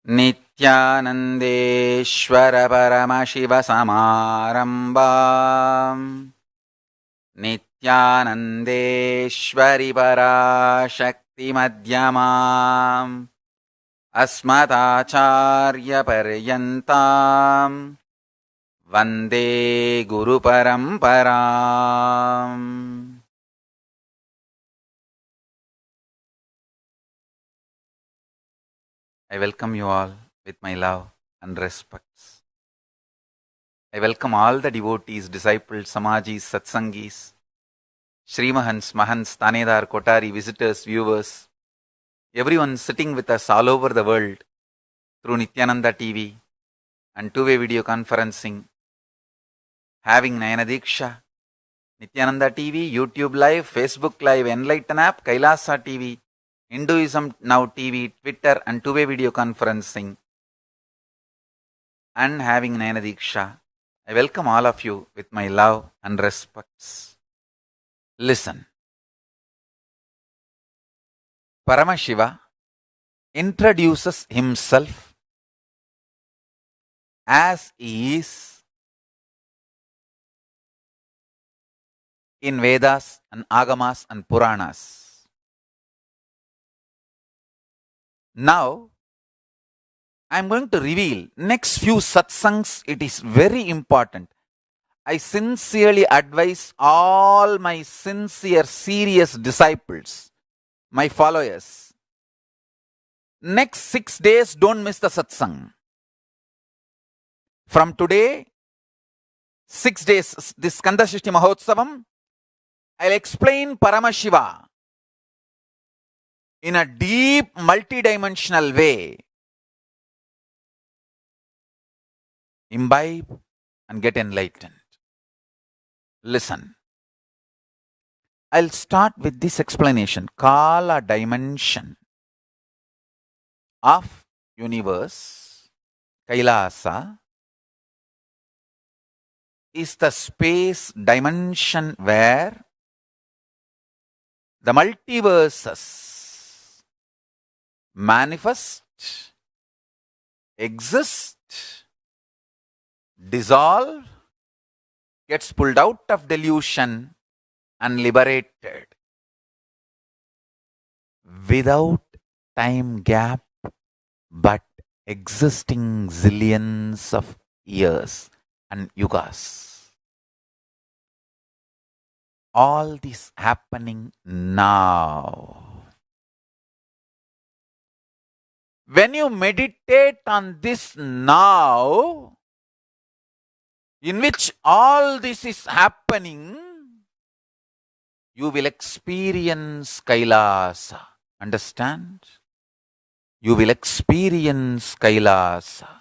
नित्यानन्देश्वर परमशिवसमारम्भाम् नित्यानन्देश्वरि पराशक्तिमध्यमाम् अस्मदाचार्यपर्यन्ताम् वन्दे गुरुपरम्पराम्. I welcome you all with my love and respects. I welcome all the devotees, disciples, samajis, satsangis, Srimahans, Mahants, Tanedar, Kotari, visitors, viewers, everyone sitting with us all over the world through Nityananda TV and two-way video conferencing, having Nayana Diksha, Nityananda TV, YouTube Live, Facebook Live, Enlighten app, Kailasa TV, Hinduism Now TV, Twitter and two-way video conferencing, and having Nayana Diksha. I welcome all of you with my love and respects. Listen. Paramashiva introduces himself as he is in Vedas and Agamas and Puranas. Now, I am going to reveal next few satsangs. It is very important. I sincerely advise all my sincere, serious disciples, my followers. Next 6 days, don't miss the satsang. From today, 6 days, this Skanda Shrishti Mahotsavam, I'll explain Paramashiva in a deep, multidimensional way. Imbibe and get enlightened. Listen. I'll start with this explanation. Kala dimension of universe, Kailasa, is the space dimension where the multiverses manifest, exist, dissolve, gets pulled out of delusion and liberated without time gap but existing zillions of years and yugas. All this happening now. When you meditate on this now, in which all this is happening, you will experience Kailasa. Understand? You will experience Kailasa.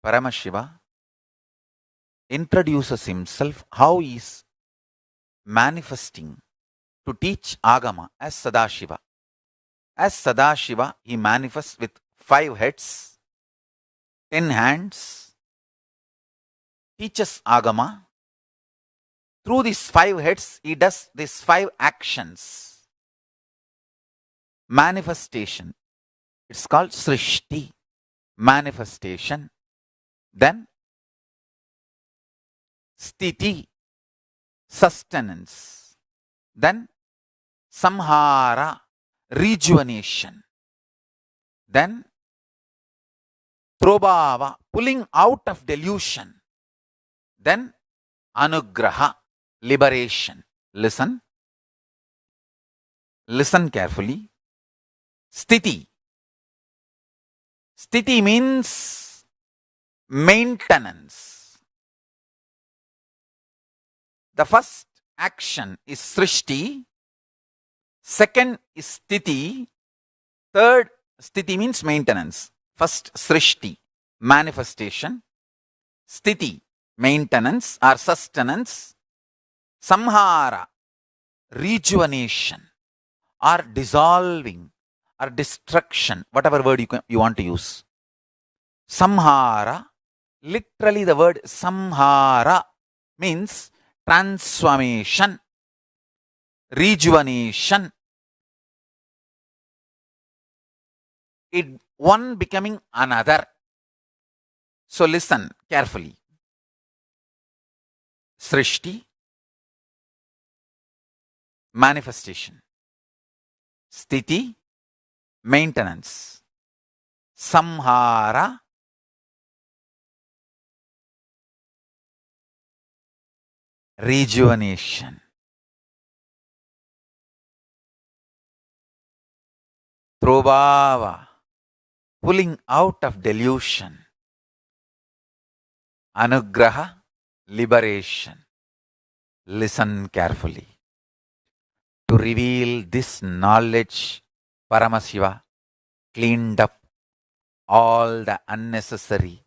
Paramashiva introduces himself how he is manifesting to teach Agama as Sadashiva. As Sadashiva, he manifests with 5 heads, 10 hands, teaches Agama. Through these 5 heads, he does these 5 actions. Manifestation. It's called Srishti. Manifestation. Then Sthiti. Sustenance. Then Samhara. Rejuvenation. Then Prabhava, pulling out of delusion. Then Anugraha, liberation. Listen. Listen carefully. Sthiti. Sthiti means maintenance. The first action is Srishti. Second is Sthiti. Third, Sthiti means maintenance. First, Srishti, manifestation. Sthiti, maintenance or sustenance. Samhara, rejuvenation or dissolving or destruction, whatever word you want to use. Samhara, literally the word samhara means transformation. rejuvenation, it one becoming another. So listen carefully. Srishti, manifestation. Sthiti, maintenance. Samhara, rejuvenation. Trobhava, pulling out of delusion. Anugraha, liberation. Listen carefully. To reveal this knowledge, Paramashiva cleaned up all the unnecessary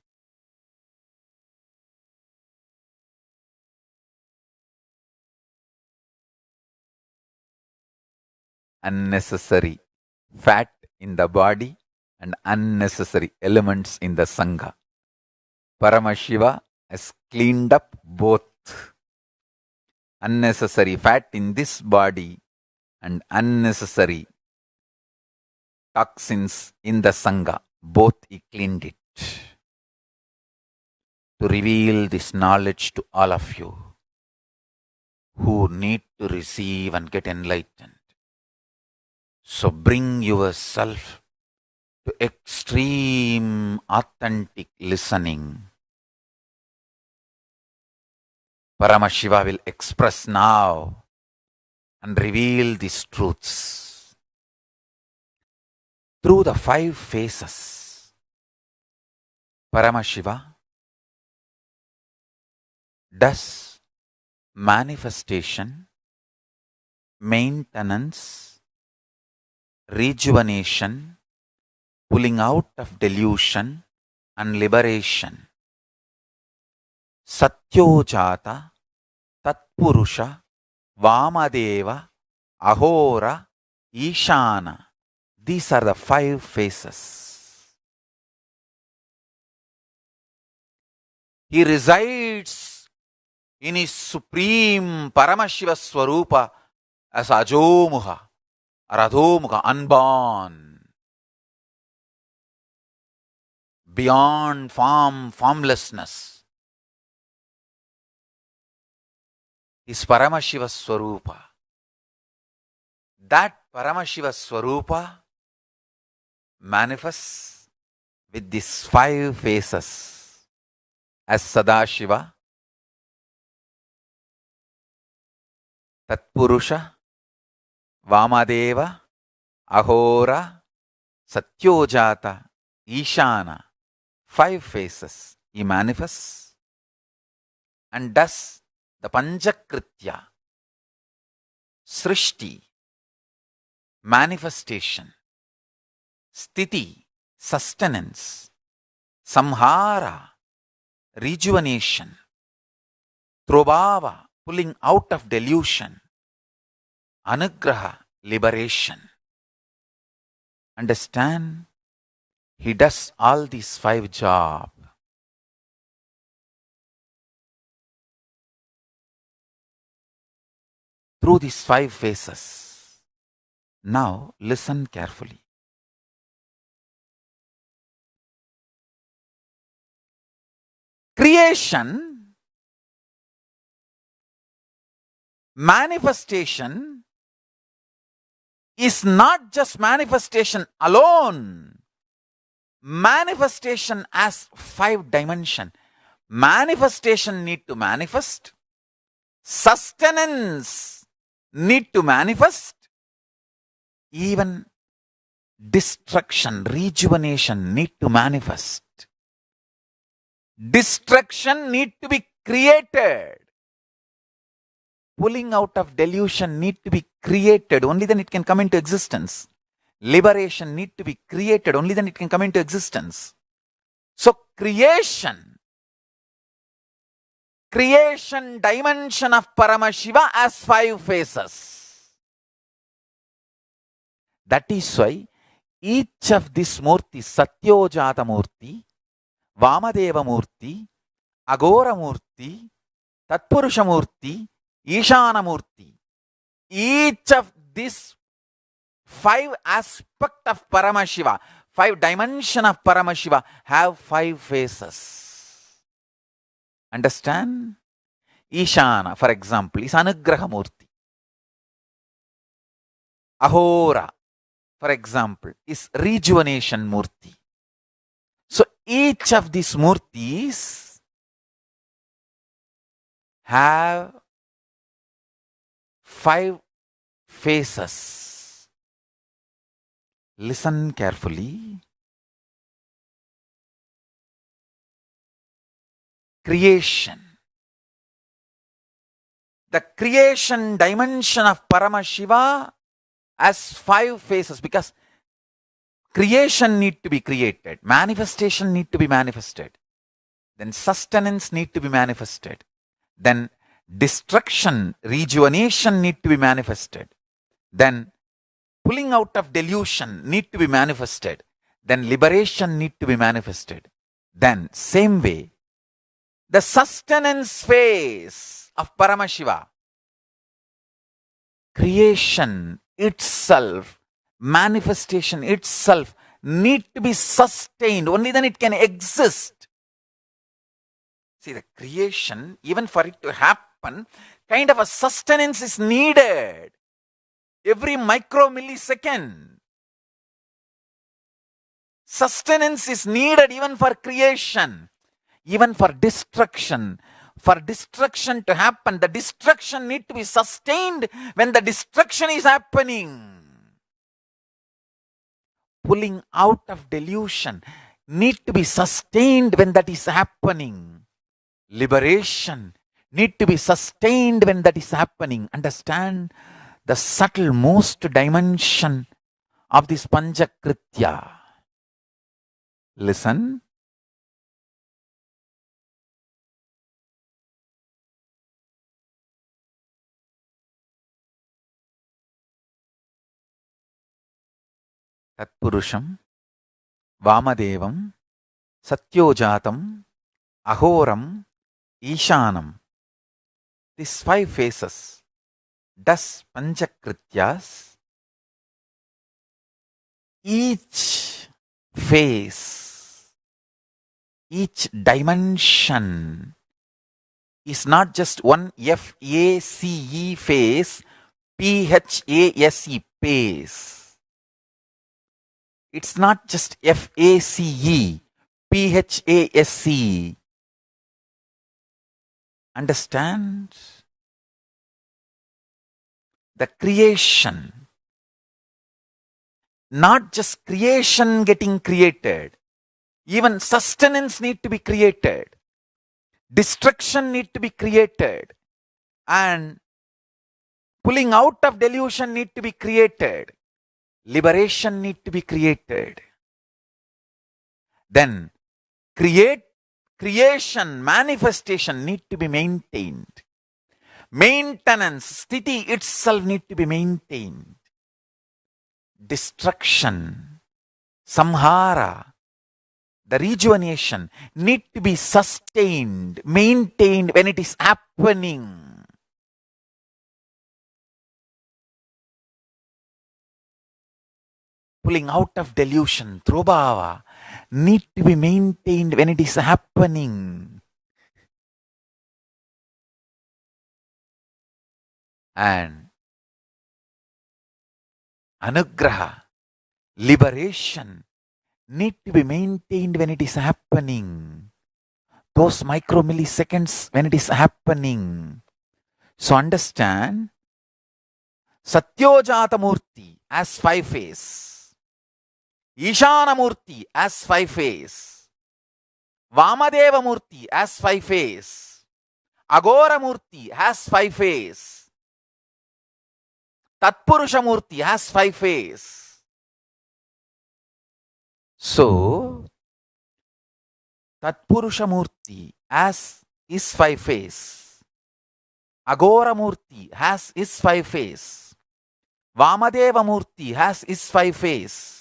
fat in the body and unnecessary elements in the Sangha. Paramashiva has cleaned up both unnecessary fat in this body and unnecessary toxins in the Sangha. Both he cleaned it. To reveal this knowledge to all of you who need to receive and get enlightened. So bring yourself to extreme authentic listening. Paramashiva will express now and reveal these truths through the 5 phases. Paramashiva does manifestation, maintenance, rejuvenation, pulling out of delusion and liberation. Satyojata, Tatpurusha, Vamadeva, Ahora, Ishana. These are the 5 phases. He resides in his supreme Paramashiva Swarupa as Ajomuha, Radhomuha, unborn, beyond form, formlessness. Is Paramashiva Swarupa. That Paramashiva Swarupa manifests with these 5 phases as Sadashiva, Tatpurusha, Vamadeva, Ahora, Satyojata, Ishana. 5 phases he manifests and does the Panchakritya, Srishti, manifestation, Sthiti, sustenance, Samhara, rejuvenation, Trobhava, pulling out of delusion, Anugraha, liberation. Understand? He does all these 5 jobs. Through these 5 phases. Now listen carefully. Creation, manifestation is not just manifestation alone. Manifestation has 5 dimensions. Manifestation need to manifest. Sustenance need to manifest. Even destruction, rejuvenation need to manifest. Destruction need to be created. Pulling out of delusion need to be created. Only then it can come into existence. Liberation need to be created. Only then it can come into existence. So creation dimension of Paramashiva has 5 phases. That is why each of these Murti, Satyojata Murti, Vamadeva Murti, Agora Murti, Tatpurusha Murti, Ishana Murti, each of these 5 aspects of Paramashiva, 5 dimensions of Paramashiva have 5 faces. Understand? Ishana, for example, is Anugraha Murti. Ahora, for example, is rejuvenation Murti. So each of these Murtis have 5 faces. Listen carefully. Creation. The creation dimension of Paramashiva has 5 faces, because creation need to be created, manifestation need to be manifested, then sustenance need to be manifested, then destruction, rejuvenation need to be manifested, then pulling out of delusion need to be manifested, then liberation need to be manifested. Then same way, the sustenance phase of Paramashiva, creation itself, manifestation itself need to be sustained. Only then it can exist. See, the creation, even for it to happen, kind of a sustenance is needed. Every micromillisecond. Sustenance is needed even for creation, even for destruction. For destruction to happen, the destruction need to be sustained when the destruction is happening. Pulling out of delusion need to be sustained when that is happening. Liberation need to be sustained when that is happening. Understand the subtle most dimension of this Panchakritya. Listen. Tatpurusham, Vamadevam, Satyojatam, Ahoram, Ishanam. These 5 phases, thus Panchakrityas, each phase, each dimension is not just one F-A-C-E phase, P-H-A-S-E phase. It's not just F-A-C-E, P-H-A-S-E. Understand? The creation, not just creation getting created, even sustenance need to be created, destruction need to be created, and pulling out of delusion need to be created. Liberation need to be created. Then creation, manifestation need to be maintained. Maintenance, sthiti itself need to be maintained. Destruction, samhara, the rejuvenation need to be sustained, maintained when it is happening. Pulling out of delusion, throbhava, need to be maintained when it is happening. And anugraha, liberation, need to be maintained when it is happening. Those micromilliseconds when it is happening. So understand, Satyojata Murti as 5 phases. Ishana Murti as 5 phases. Vamadeva Murti as 5 phases. Agora Murti has 5 phases. Tatpurusha Murti has 5 phases. So, Tatpurusha Murti as is 5 phases. Agora Murti has is 5 phases. Vamadeva Murti has is 5 phases.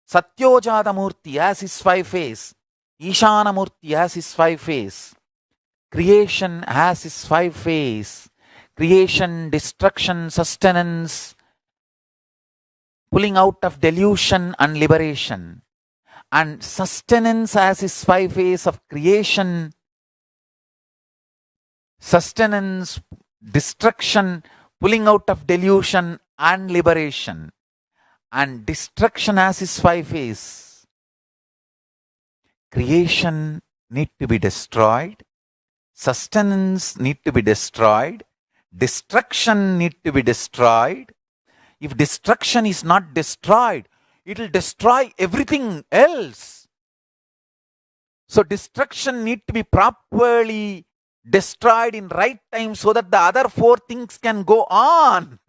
Satyojata Murti has his 5 phases. Ishana Murti has his 5 phases. Creation has his 5 phases. creation, destruction, sustenance, pulling out of delusion and liberation. And sustenance has its 5 phases of creation, sustenance, destruction, pulling out of delusion and liberation. And destruction has its 5 phases. Creation need to be destroyed, sustenance need to be destroyed, destruction need to be destroyed. If destruction is not destroyed, it will destroy everything else. So destruction need to be properly destroyed in right time so that the other 4 things can go on.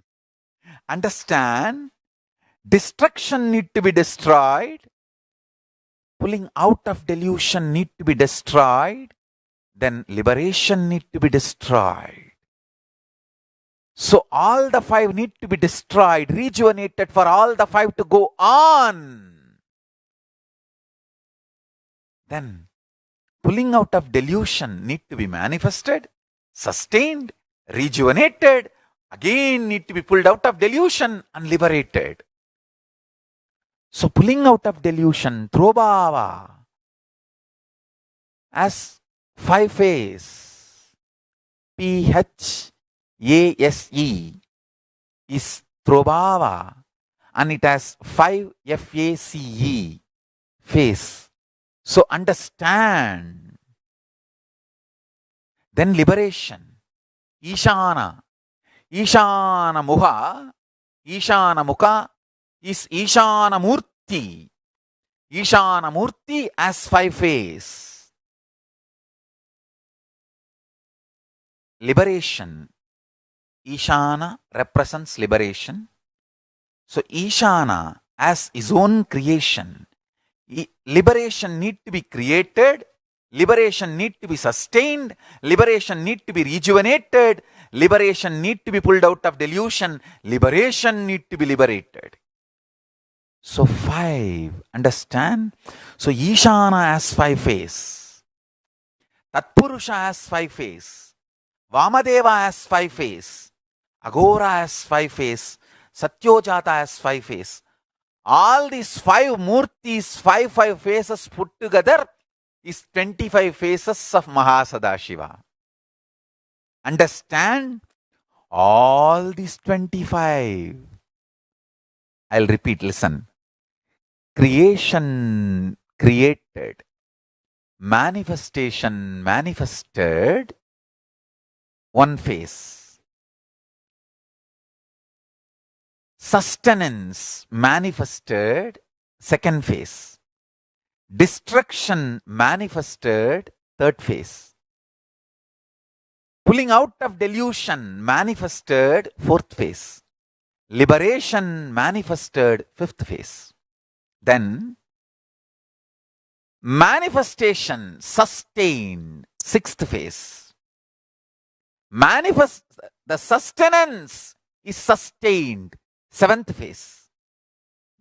Understand? Destruction need to be destroyed. Pulling out of delusion need to be destroyed. Then liberation need to be destroyed. So all the 5 need to be destroyed, rejuvenated for all the 5 to go on. Then pulling out of delusion need to be manifested, sustained, rejuvenated, again need to be pulled out of delusion and liberated. So pulling out of delusion, Throbhava, as 5 phases, PHASE is Throbhava, and it has 5 FACE, phase. So understand. Then liberation, Ishana, Ishana Mukha, Ishana Mukha is Ishana Murti. Ishana Murti has 5 phases. Liberation. Ishana represents liberation. So Ishana as his own creation. Liberation need to be created. Liberation need to be sustained. Liberation need to be rejuvenated. Liberation need to be pulled out of delusion. Liberation need to be liberated. So 5, understand? So Ishana has 5 phases. Tatpurusha has 5 phases. Vamadeva has 5 phases. Aghora has 5 phases. Satyojata has 5 phases. All these 5 murtis, 5 phases put together is 25 phases of Mahasadashiva. Understand? All these 25. I'll repeat, listen. Creation created, manifestation manifested, 1 phase. Sustenance manifested, 2nd phase. Destruction manifested, 3rd phase. Pulling out of delusion manifested, 4th phase. Liberation manifested, 5th phase. Then manifestation sustained, 6th phase. The sustenance is sustained, 7th phase.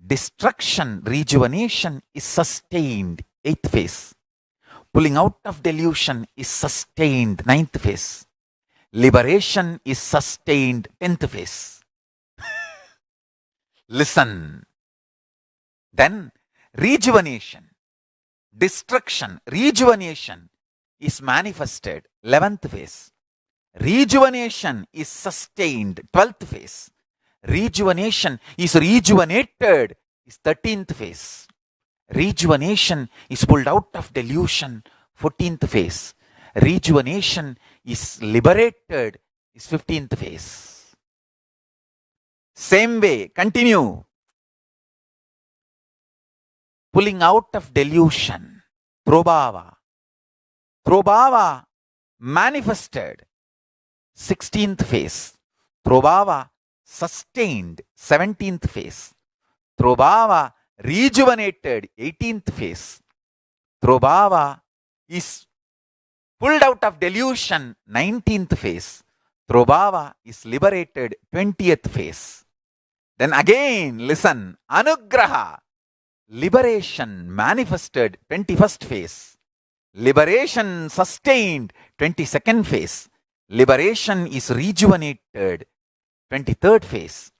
Destruction, rejuvenation is sustained, 8th phase. Pulling out of delusion is sustained, 9th phase. Liberation is sustained, 10th phase. Listen. Then rejuvenation, destruction, rejuvenation is manifested, 11th phase. Rejuvenation is sustained, 12th phase. Rejuvenation is rejuvenated, is 13th phase. Rejuvenation is pulled out of delusion, 14th phase. Rejuvenation is liberated, is 15th phase. Same way, continue. Pulling out of delusion, Throbhava. Throbhava manifested, 16th phase. Throbhava sustained, 17th phase. Throbhava rejuvenated, 18th phase. Throbhava is pulled out of delusion, 19th phase. Throbhava is liberated, 20th phase. Then again, listen, Anugraha. Liberation manifested, 21st phase. Liberation sustained, 22nd phase. Liberation is rejuvenated. 23rd phase.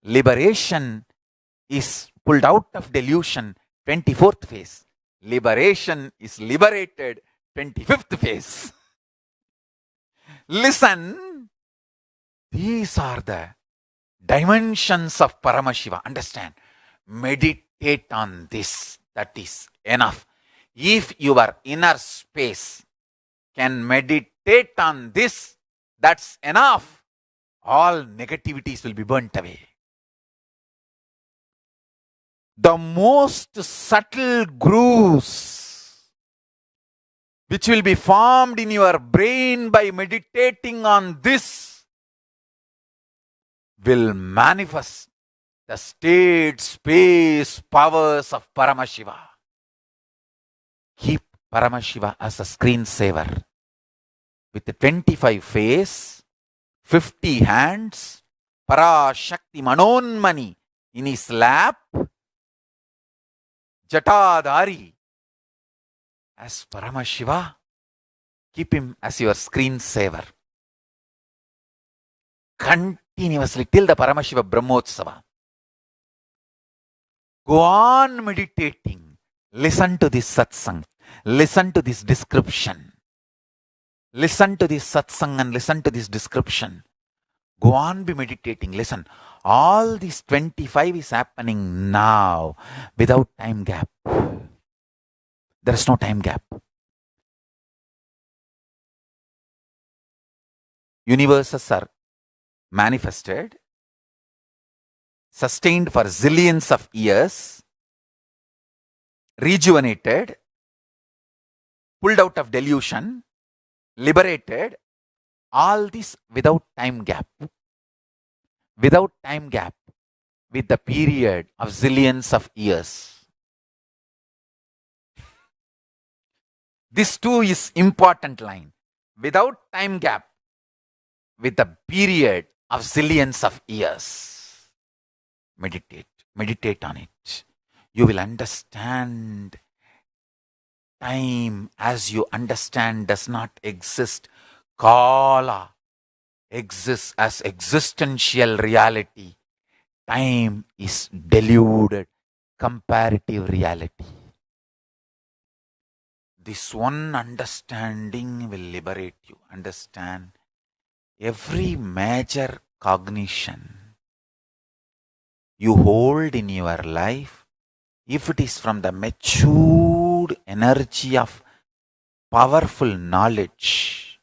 Liberation is pulled out of delusion. 24th phase. Liberation is liberated. 25th phase. Listen. These are the dimensions of Paramashiva. Understand. Meditate on this. That is enough. If your inner space can meditate on this, that's enough. All negativities will be burnt away. The most subtle grooves which will be formed in your brain by meditating on this will manifest the state, space, powers of Paramashiva. Keep Paramashiva as a screensaver. With the 25 face, 50 hands, Parashakti Manonmani in his lap, Jatadhari as Paramashiva. Keep him as your screensaver. Continuously till the Paramashiva Brahmotsava. Go on meditating. Listen to this satsang. Listen to this description. Listen to this satsang and listen to this description. Go on be meditating. Listen. All this 25 is happening now without time gap. There is no time gap. Universes are manifested, sustained for zillions of years, rejuvenated, pulled out of delusion, liberated, all this without time gap. Without time gap, with the period of zillions of years. This too is important line. Without time gap, with the period of zillions of years. Meditate. Meditate on it. You will understand time as you understand does not exist. Kala exists as existential reality. Time is deluded comparative reality. This one understanding will liberate you. Understand? Every major cognition you hold in your life, if it is from the matured energy of powerful knowledge,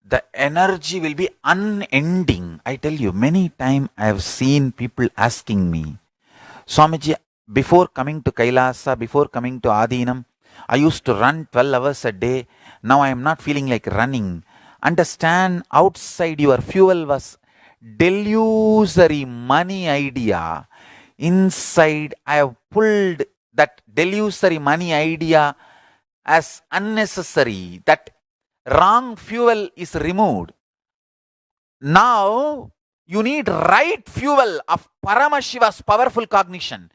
the energy will be unending. I tell you, many times I have seen people asking me, Swamiji, before coming to Kailasa, before coming to Adinam, I used to run 12 hours a day. Now I am not feeling like running. Understand, outside your fuel was delusory money idea. Inside I have pulled that delusory money idea as unnecessary. That wrong fuel is removed. Now you need right fuel of Paramashiva's powerful cognition.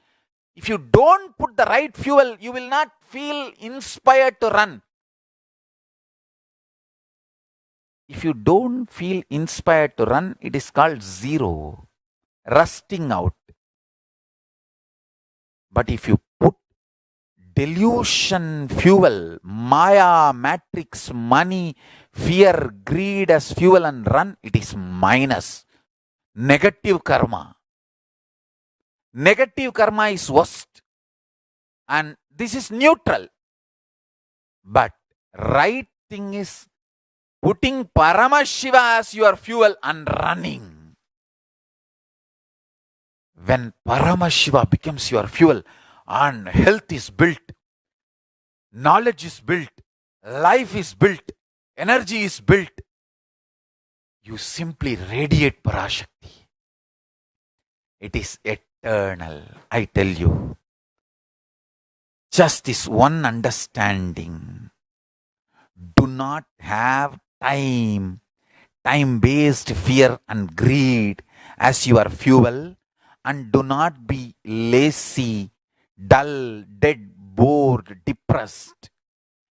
If you don't put the right fuel, you will not feel inspired to run. If you don't feel inspired to run, it is called zero, rusting out. But if you put delusion fuel, Maya, matrix, money, fear, greed as fuel and run, it is minus. Negative karma. Negative karma is worst. And this is neutral. But right thing is putting Paramashiva as your fuel and running. When Paramashiva becomes your fuel and health is built, knowledge is built, life is built, energy is built, you simply radiate Parashakti. It is eternal, I tell you. Just this one understanding. Do not have time-based fear and greed as your fuel, and do not be lazy, dull, dead, bored, depressed.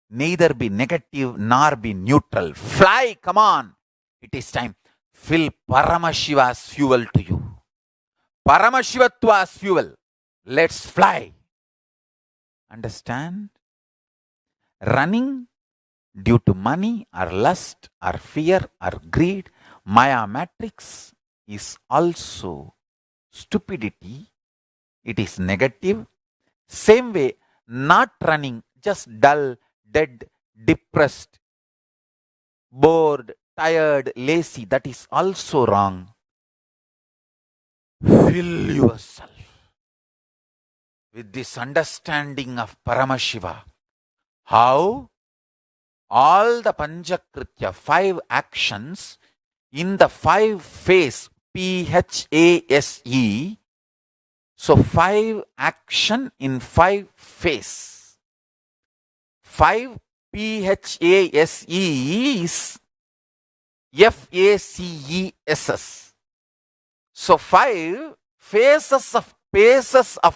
neither be negative nor be neutral. Fly, come on. It is time. Fill Paramashiva's fuel to you. Paramashivatva's fuel. Let's fly. Understand? Running due to money or lust or fear or greed, Maya matrix, is also stupidity. It is negative. Same way, not running, just dull, dead, depressed, bored, tired, lazy, that is also wrong. Fill yourself with this understanding of Paramashiva. How all the Panchakritya, 5 actions in the 5 phase, PHASE. So 5 action in 5 phase. 5 PHASE is FACESS. So 5 phases of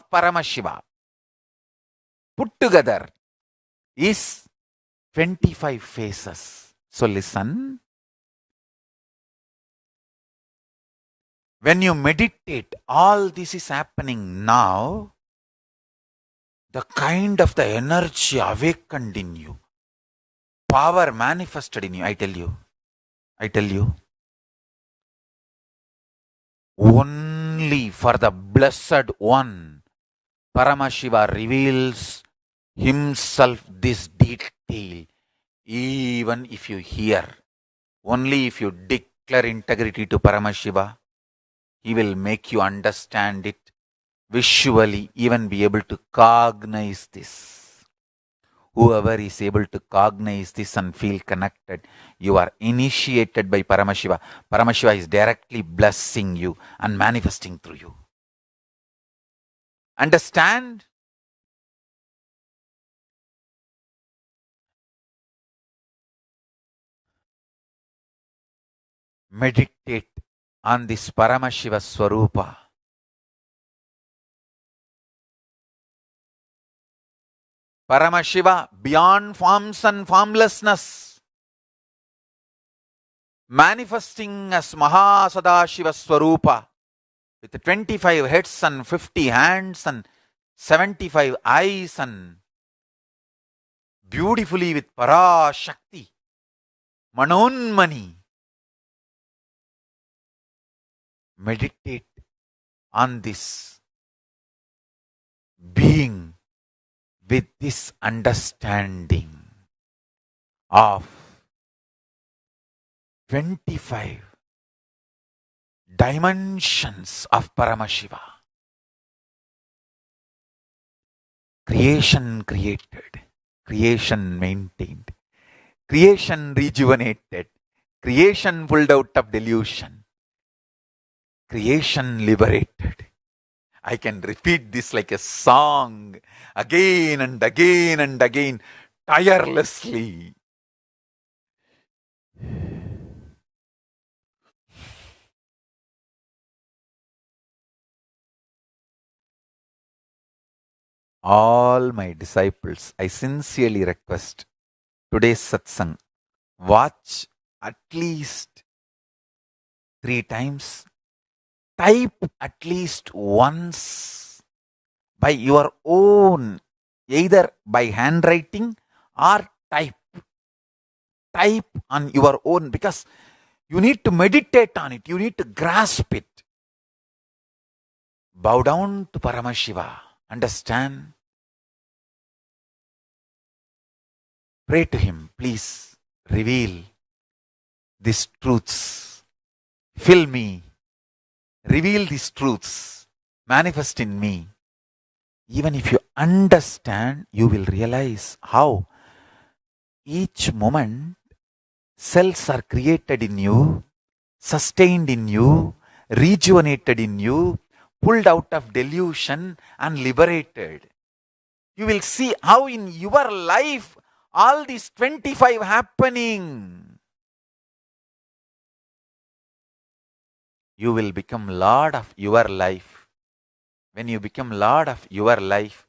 Paramashiva put together is 25 phases. So listen. When you meditate, all this is happening now. The kind of the energy awakened in you, power manifested in you, I tell you. Only for the Blessed One, Paramashiva reveals himself this detail. Even if you hear, only if you declare integrity to Paramashiva, he will make you understand it visually, even be able to cognize this. Whoever is able to cognize this and feel connected, you are initiated by Paramashiva. Paramashiva is directly blessing you and manifesting through you. Understand? Meditate on this Paramashiva Swarupa. Paramashiva beyond forms and formlessness, manifesting as Mahasadashiva Swarupa with 25 heads and 50 hands and 75 eyes and beautifully with Parashakti, Manonmani. Meditate on this being with this understanding of 25 dimensions of Paramashiva. Creation created, creation maintained, creation rejuvenated, creation pulled out of delusion, creation liberated. I can repeat this like a song again and again and again, tirelessly. All my disciples, I sincerely request today's satsang, watch at least 3 times. Type at least once by your own, either by handwriting or type. Type on your own, because you need to meditate on it. You need to grasp it. Bow down to Paramashiva. Understand? Pray to him. Please reveal these truths. Fill me. Reveal these truths, manifest in me. Even if you understand, you will realize how each moment cells are created in you, sustained in you, rejuvenated in you, pulled out of delusion and liberated. You will see how in your life all these 25 happening. You will become Lord of your life. When you become Lord of your life,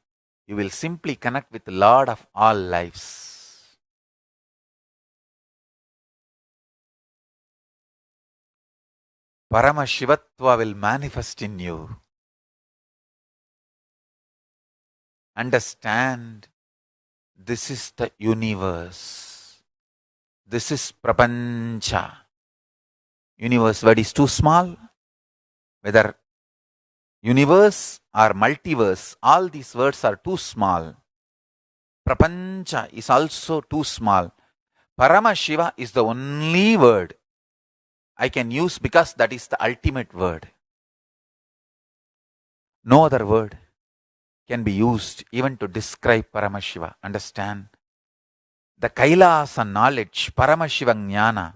you will simply connect with the Lord of all lives. Paramashivatva will manifest in you. Understand, this is the universe. This is Prapancha. Universe word is too small. Whether universe or multiverse, all these words are too small. Prapancha is also too small. Paramashiva is the only word I can use because that is the ultimate word. No other word can be used even to describe Paramashiva. Understand? The Kailasa knowledge, Paramashiva Jnana,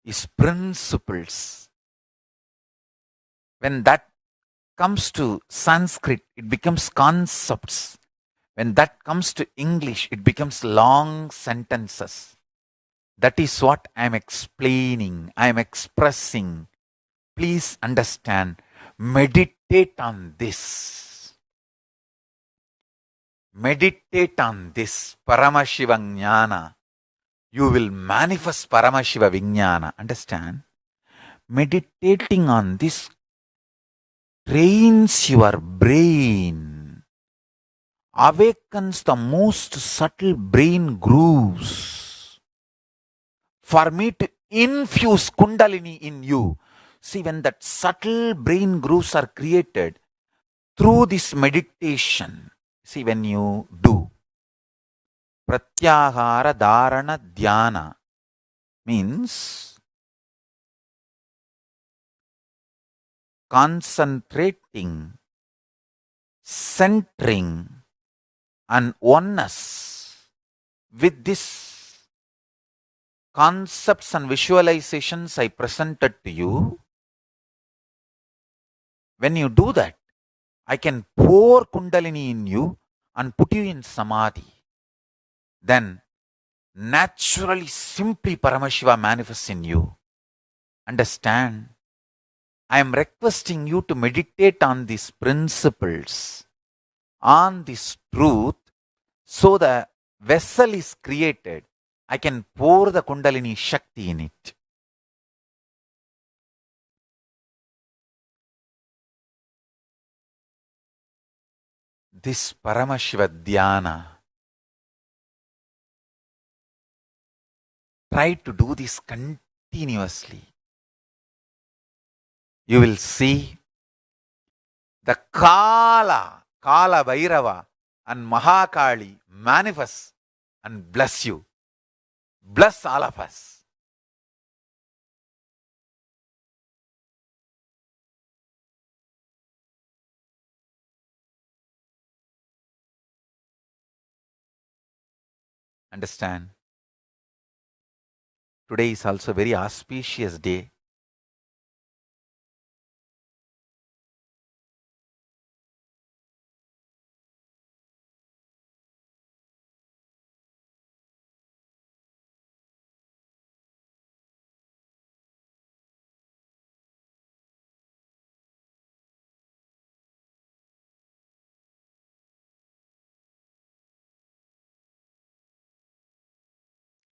is principles. When that comes to Sanskrit, it becomes concepts. When that comes to English, it becomes long sentences. That is what I am explaining, I am expressing. Please understand. Meditate on this. Meditate on this Paramashiva Jnana. You will manifest Paramashiva Vijnana. Understand? Meditating on this trains your brain, awakens the most subtle brain grooves for me to infuse Kundalini in you. See, when that subtle brain grooves are created through this meditation, see, when you do Pratyahara Dharana Dhyana, means concentrating, centering, and oneness with these concepts and visualizations I presented to you. When you do that, I can pour Kundalini in you and put you in Samadhi. Then, naturally, simply Paramashiva manifests in you. Understand? I am requesting you to meditate on these principles, on this truth, so the vessel is created. I can pour the Kundalini Shakti in it. This Paramashiva Dhyana, try to do this continuously. You will see the Kala Bhairava and Mahakali manifest and bless you. Bless all of us. Understand? Today is also a very auspicious day.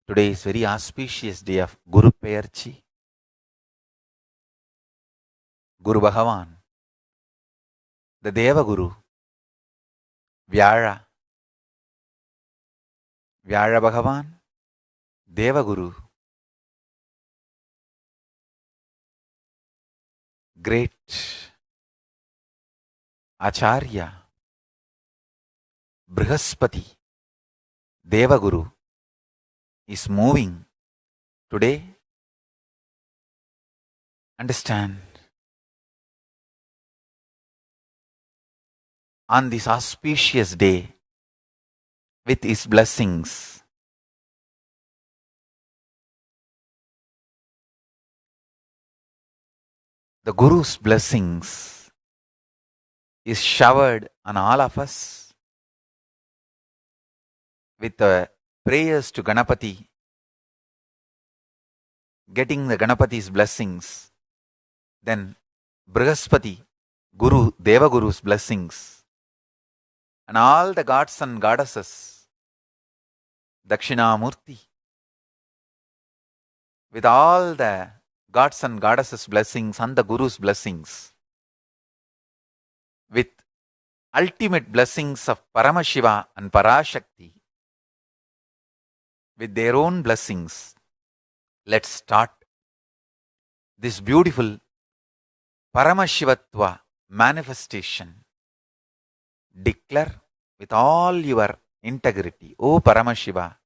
Today is very auspicious day of Guru Peyarchi. Guru Bhagavan, the Deva Guru, Vyara Bhagavan, Deva Guru, great Acharya, Brihaspati, Deva Guru, is moving today. Understand? On this auspicious day, with his blessings, the Guru's blessings is showered on all of us with the prayers to Ganapati, getting the Ganapati's blessings, then Brihaspati, Guru, Deva Guru's blessings, and all the gods and goddesses, Dakshinamurti, with all the gods and goddesses' blessings and the Guru's blessings, with ultimate blessings of Paramashiva and Parashakti, with their own blessings, let's start this beautiful Paramashivatva manifestation. Declare with all your integrity, O Paramashiva,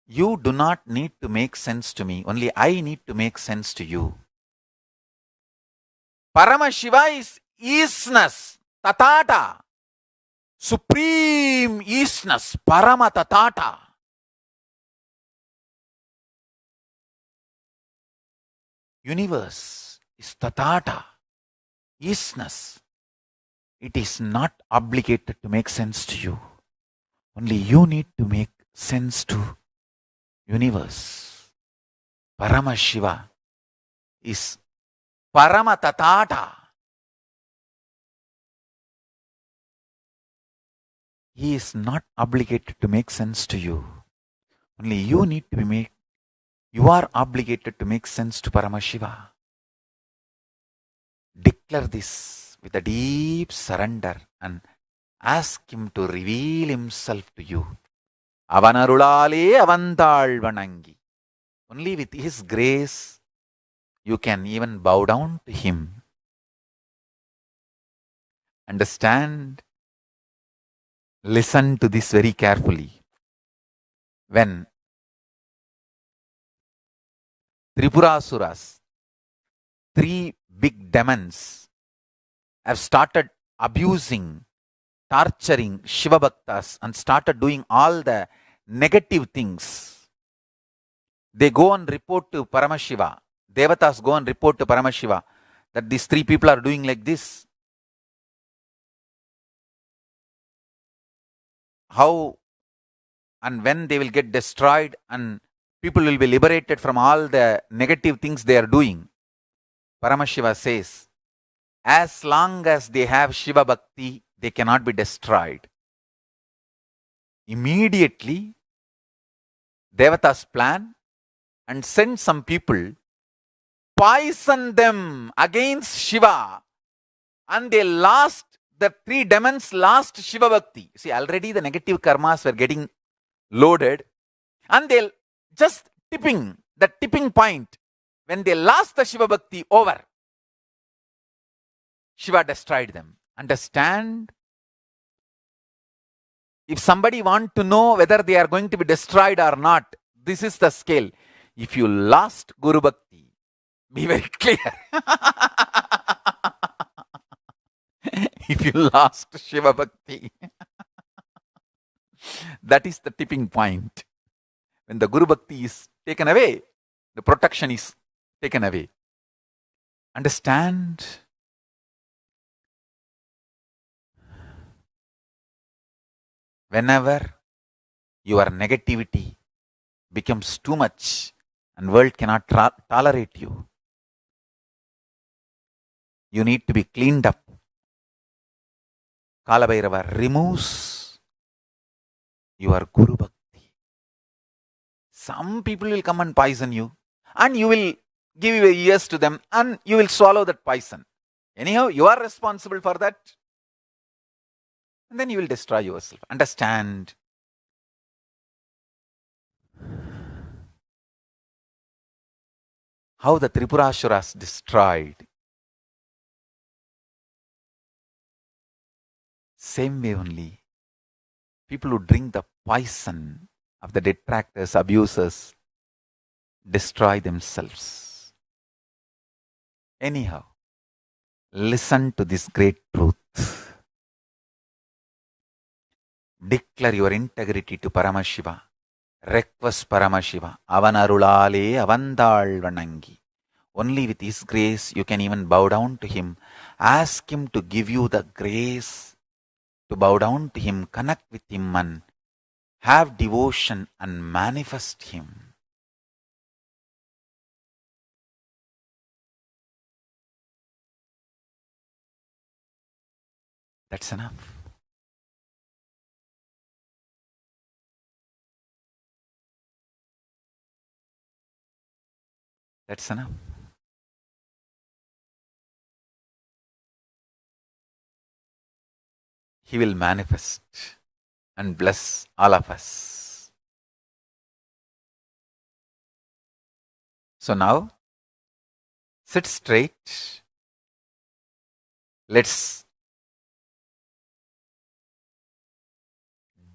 you do not need to make sense to me, only I need to make sense to you. Paramashiva is isness, tatata, supreme isness, Parama tatata. Universe is tatata, isness. It is not obligated to make sense to you. Only you need to make sense to universe. Paramashiva is Parama tatata. He is not obligated to make sense to you. Only you need to you are obligated to make sense to Paramashiva. Declare this with a deep surrender and ask him to reveal himself to you. Avanarulale avandal vanangi. Only with his grace you can even bow down to him. Understand? Listen to this very carefully. When Tripurasuras, 3 big demons, have started abusing, torturing Shiva Bhaktas and started doing all the negative things, they go and report to Paramashiva. Devatas go and report to Paramashiva that these 3 people are doing like this. How and when they will get destroyed and people will be liberated from all the negative things they are doing. Paramashiva says, as long as they have Shiva Bhakti, they cannot be destroyed. Immediately, Devatas plan and send some people, poison them against Shiva, and they lost, the 3 demons lost Shiva Bhakti. See, already the negative karmas were getting loaded, and they'll just the tipping point, when they lost the Shiva Bhakti over, Shiva destroyed them. Understand? If somebody want to know whether they are going to be destroyed or not, this is the scale. If you lost Guru Bhakti, be very clear. If you lost Shiva Bhakti, that is the tipping point. When the Guru Bhakti is taken away, the protection is taken away. Understand? Whenever your negativity becomes too much and world cannot tolerate you, you need to be cleaned up. Kalabhairava removes your Guru Bhakti. Some people will come and poison you, and you will give your ears to them, and you will swallow that poison. Anyhow, you are responsible for that. And then you will destroy yourself. Understand? How the Tripurasuras destroyed. Same way only, people who drink the poison of the detractors, abusers, destroy themselves. Anyhow, listen to this great truth. Declare your integrity to Paramashiva. Request Paramashiva. Avanarulale avandal vanangi. Only with his grace you can even bow down to him. Ask him to give you the grace to bow down to him, connect with him, and have devotion and manifest him. That's enough. That's enough. He will manifest and bless all of us. So now, sit straight. Let's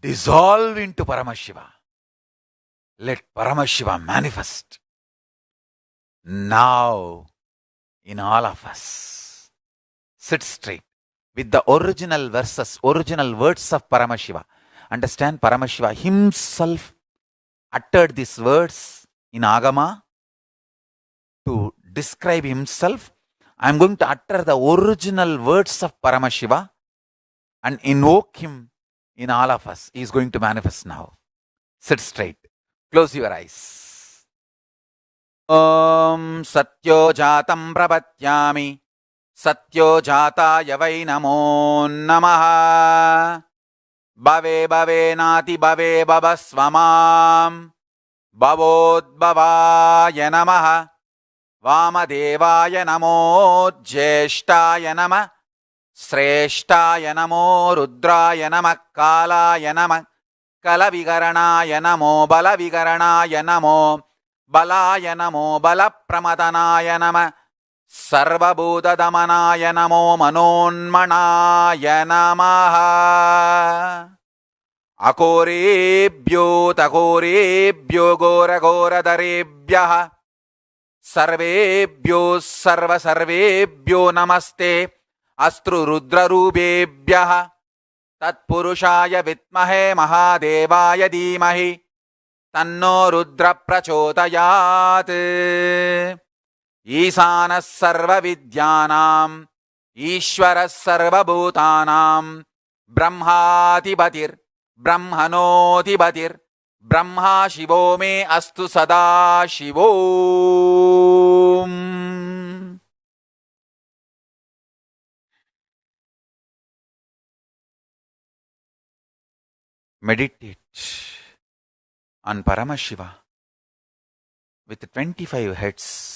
dissolve into Paramashiva. Let Paramashiva manifest now in all of us. Sit straight with the original verses, original words of Paramashiva. Understand, Paramashiva himself uttered these words in Agama to describe himself. I am going to utter the original words of Paramashiva and invoke him in all of us. He is going to manifest now. Sit straight. Close your eyes. Om Satyo Jatam Prapatyami Satyo Jataya Vai Namo Namaha Bhave Bhave Nati Bhave Bhavasvamam Bhavodbhavaya Namaha Vamadevaya Namo Jyeshtaya Nama Sreshtaya Namo Rudraya Nama Kalaya Nama Kalavigaranaya Namo Balavigaranaya Namo Balaya Namo Balapramadhanaya Nama Sarvabhuta Damanaya Namo Manonmanaya Namaha Akorebhyo Takorebhyo Gora Gora Darebhyaha Sarvebhyo Sarva Sarvebhyo Namaste Astru Rudra Rubebhyaha Tatpurushaya Vitmahe Mahadevaya Dhimahi Tanno Rudra Prachodayat Isana Sarva Vidyanam Ishvara Sarva Bhutanam Brahmatibatir Brahmanotibatir Brahma Shivo me astu sada Shivom. Meditate on Paramashiva with 25 heads.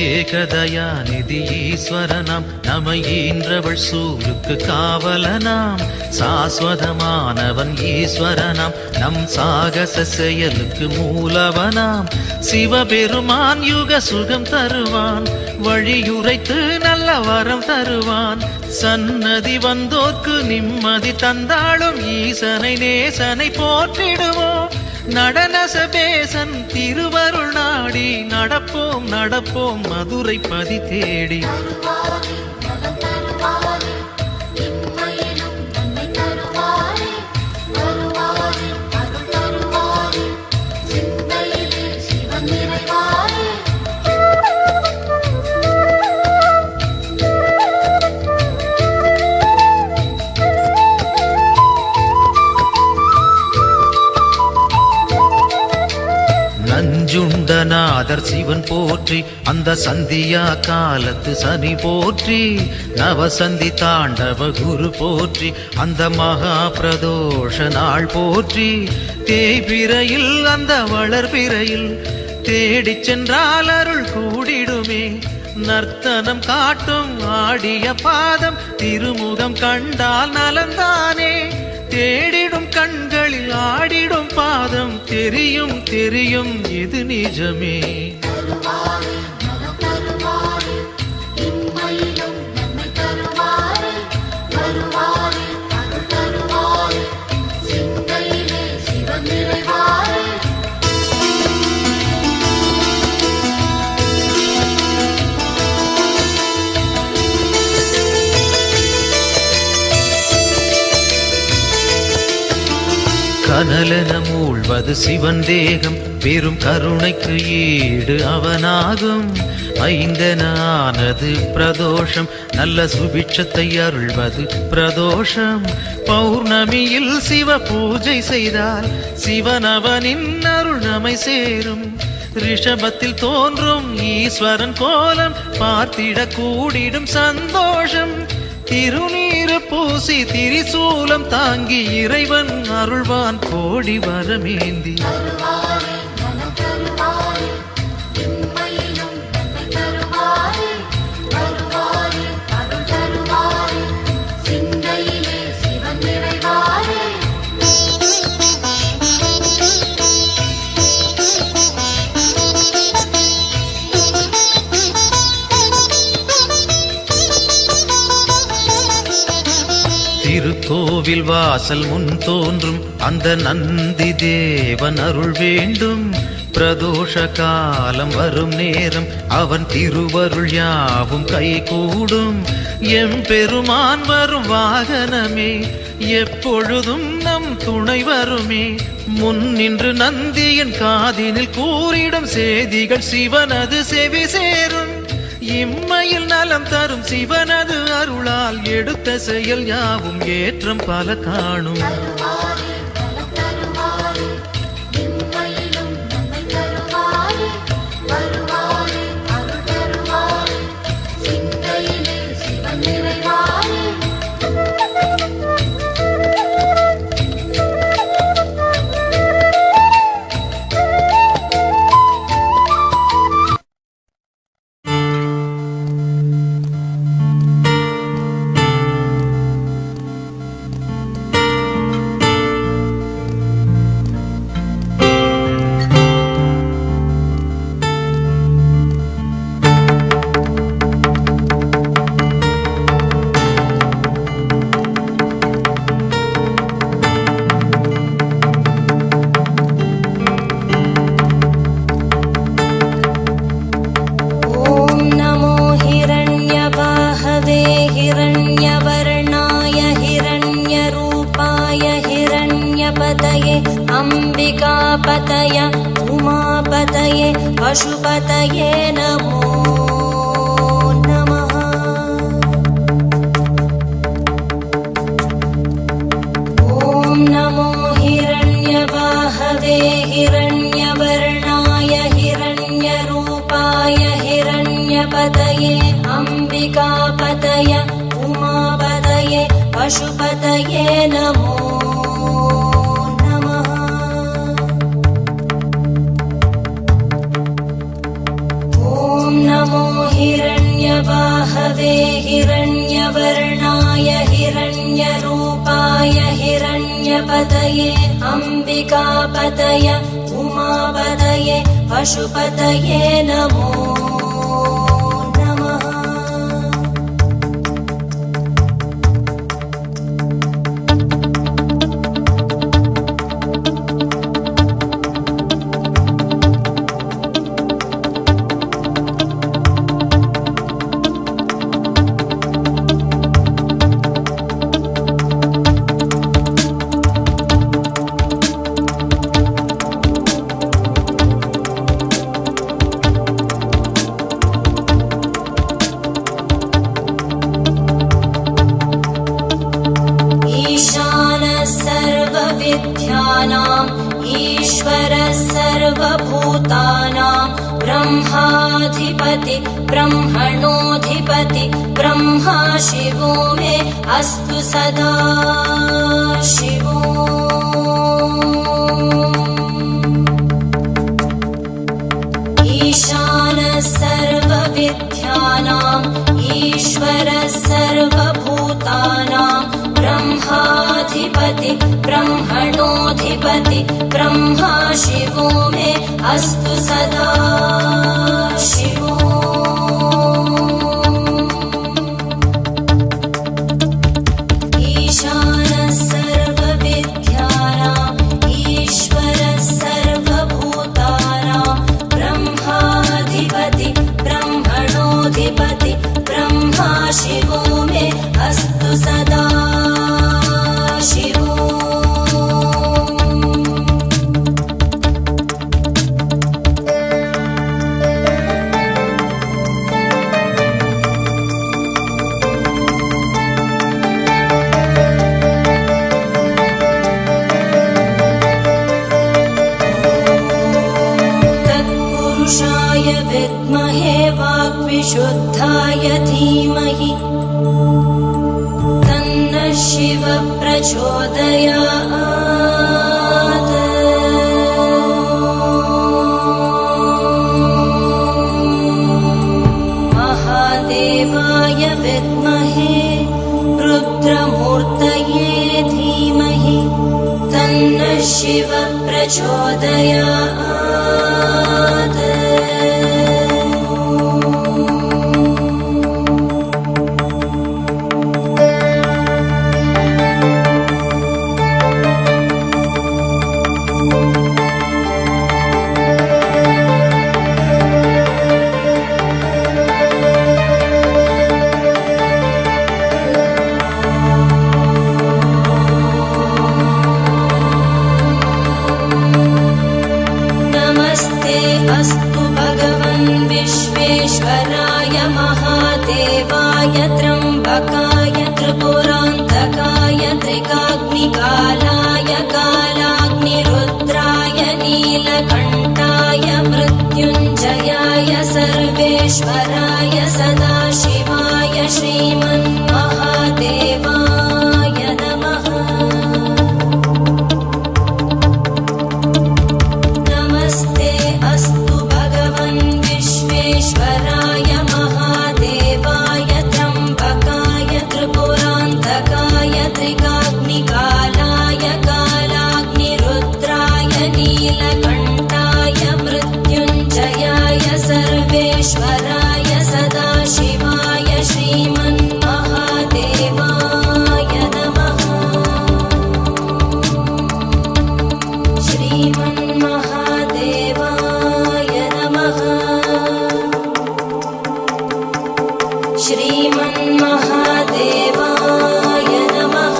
ஏகதயாநிதி ஈஸ்வரனாம் நம்மை ஈன்றவள் சூருக்கு காவலனாம் சாஸ்வதமானவன் ஈஸ்வரனாம் நம் சாகச செயலுக்கு மூலவனாம் சிவபெருமான் யுக சுகம் தருவான் வழியுரைத்து நல்ல வரம் தருவான் சன்னதி வந்தோர்க்கு நிம்மதி தந்தாளும் ஈசனை நேசனை போற்றிடுவோம் நடன சபேசன் திருவருள் நாடி நடப்போம் நடப்போம் மதுரை பதி தேடி நஞ்சுண்டநாதர் சிவன் போற்றி அந்த சந்தியா காலத்து சனி போற்றி நவசந்தி தாண்டவ குரு போற்றி அந்த மகா பிரதோஷ நாள் போற்றி தேய்பிரையில் அந்த வளர்பிரையில் தேடிச் சென்றால் அருள் கூடிடுமே நர்த்தனம் காட்டும் ஆடிய பாதம் திருமுகம் கண்டால் நலந்தானே தேடிடும் கண்களில் ஆடிடும் பாதம் தெரியும் தெரியும் இது நிஜமே கனலென மூழ்வது சிவன் தேகம் பெரும் கருணைக்கு ஈடு அவனாகும் ஐந்தென ஆனது பிரதோஷம், நல்ல சுபிட்சத்தை அருள்வது பிரதோஷம். பௌர்ணமியில் சிவ பூஜை செய்தால் சிவனவனின் அருள் நம்மை சேரும். ரிஷபத்தில் தோன்றும் ஈஸ்வரன் கோலம் பார்த்திட கூடிடும் சந்தோஷம். திருநீறு பூசி திரிசூலம் தாங்கி இறைவன் அருள்வான் கோடி வரமேந்தி. திருக்கோவில் வாசல் முன் தோன்றும் அந்த நந்தி தேவன் அருள் வேண்டும். பிரதோஷ காலம் வரும் நேரம் அவன் திருவருள் யாவும் கைகூடும். எம்பெருமான் வரும் வாகனமே எப்பொழுதும் நம் துணை வருமே. முன் நின்று நந்தியின் காதினில் கூறிடும் செய்திகள் சிவனது செவி சேரும். இம்மையில் நலம் தரும் சிவனது அருளால் எடுத்த செயல் யாவும் ஏற்றம் பல காணும். अंबिकापतय उमापतये पशुपतये नमो नमः। ॐ नमो हिरण्यवाहवे हिरण्यवर्णाय हिरण्यरूपाय हिरण्यपतये अंबिकापतय उमापतये पशुपतये नमो हिरण्यवाहवे हिरण्यवर्णाय हिरण्यरूपाय हिरण्यपतये अंबिकापतय उमापतये पशुपतये नमो नमः। ईश्वरः सर्वभूतानां ब्रह्माधिपति ब्रह्मणोऽधिपति ब्रह्मा शिवो मे अस्तु सदा शिवो। ईशानः सर्वविद्यानाम् ईश्वरः सर्वभूतानां ब्रह्माधिपति ब्रह्मणोऽधिपति ब्रह्मा शिवो मे अस्तु सदा शिवो। ईशानः सर्वविद्यानाम् ईश्वरः सर्वभूतानां ब्रह्माधिपति ब्रह्मणोऽधिपति ब्रह्मा शिवो मे अस्तु सदा शिवो। शुद्धाय धीमहि तन्नः शिवः प्रचोदयात् महादेवाय विद्महे रुद्रमूर्तये धीमहि तन्नः शिवः प्रचोदयात् अस्तु भगवन् विश्वेश्वराय महादेवाय त्र्यम्बकाय त्रिपुरान्तकाय त्रिकाग्निकालाय कालाग्निरुद्राय नीलकण्ठाय मृत्युञ्जयाय सर्वेश्वराय सदाशिवाय श्रीमन्महादेवाय नमः। अस्तु भगवन् विश्वेश्वराय महादेवाय त्र्यम्बकाय त्रिपुरान्तकाय त्रिकाग्निकालाय कालाग्निरुद्राय नीलकण्ठाय मृत्युञ्जयाय सर्वेश्वराय सदाशिवाय श्रीमन्महादेवाय नमः। श्रीमन्महादेवाय नमः। श्रीमन्महादेवाय नमः।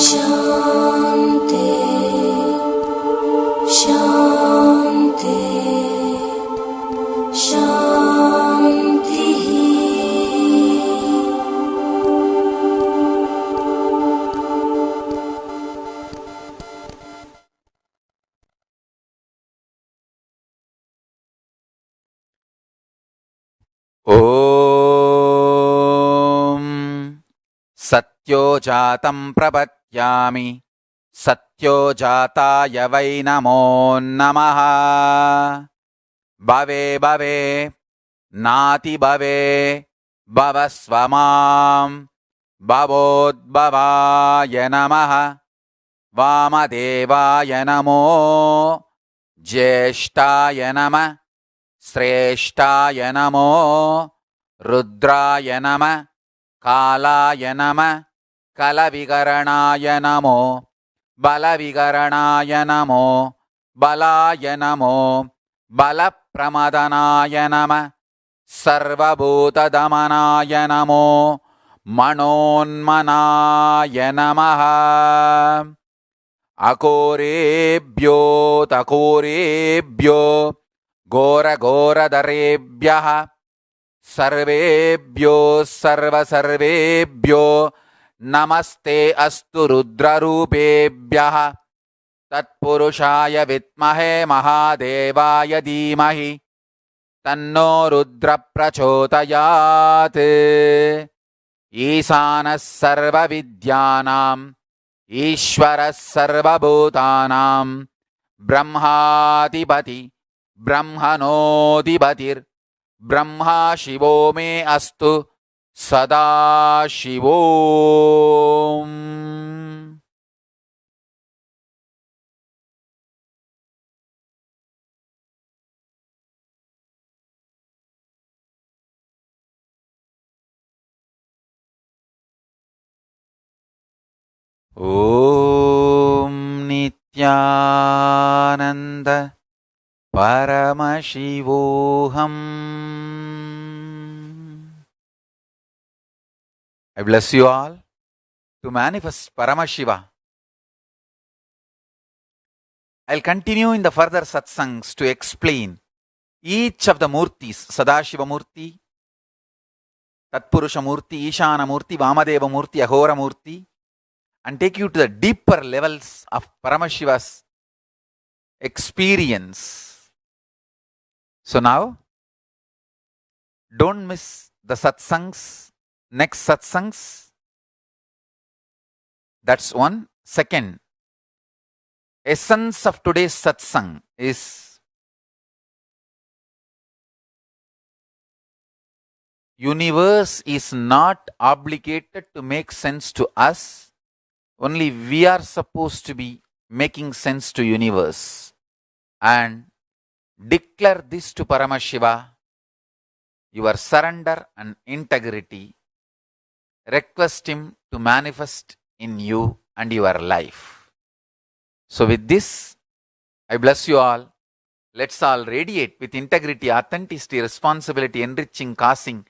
शान्ति शान्ति शान्तिः। ॐ सत्यो जातं प्रपद्यामि सत्यो जाताय वै नमो नमः। भवे भवे नाति भवे भवस्व मां भवोद्भवाय नमः। वामदेवाय नमो ज्येष्ठाय नमः श्रेष्ठाय नमो रुद्राय नमः कालाय नमः कलविकरणाय नमो बलविकरणाय नमो बलाय नमो बलप्रमदनाय नमः सर्वभूतदमनाय नमो मनोन्मनाय नमः। अघोरेभ्यो तघोरेभ्यो घोरघोरधरेभ्यः सर्वेभ्यो सर्वसर्वेभ्यो नमस्ते अस्तु रुद्ररूपेभ्यः। तत्पुरुषाय विद्महे महादेवाय धीमहि तन्नो रुद्र प्रचोदयात्। ईशानः सर्वविद्यानाम् ईश्वरः सर्वभूतानां ब्रह्माधिपति ब्रह्मणोऽधिपतिर्ब्रह्मा शिवो मे अस्तु सदा शिवो। ॐ नित्यानन्द परमशिवोऽहम्। I bless you all to manifest Paramashiva. I'll continue in the further satsangs to explain each of the murtis, Sadashiva Murti, Tatpurusha Murti, Ishana Murti, Vamadeva Murti, Aghora Murti, and take you to the deeper levels of Paramashiva's experience So now, don't miss the satsangs, next satsangs. That's one. Second, essence of today's satsang is universe is not obligated to make sense to us. Only we are supposed to be making sense to universe. And declare this to Paramashiva, your surrender and integrity. Request him to manifest in you and your life. So with this, I bless you all. Let's all radiate with integrity, authenticity, responsibility, enriching, causing,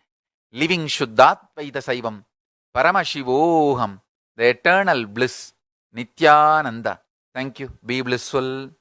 living Shuddhatvaita Saivam, Paramashivoham, the eternal bliss, Nityananda. Thank you. Be blissful.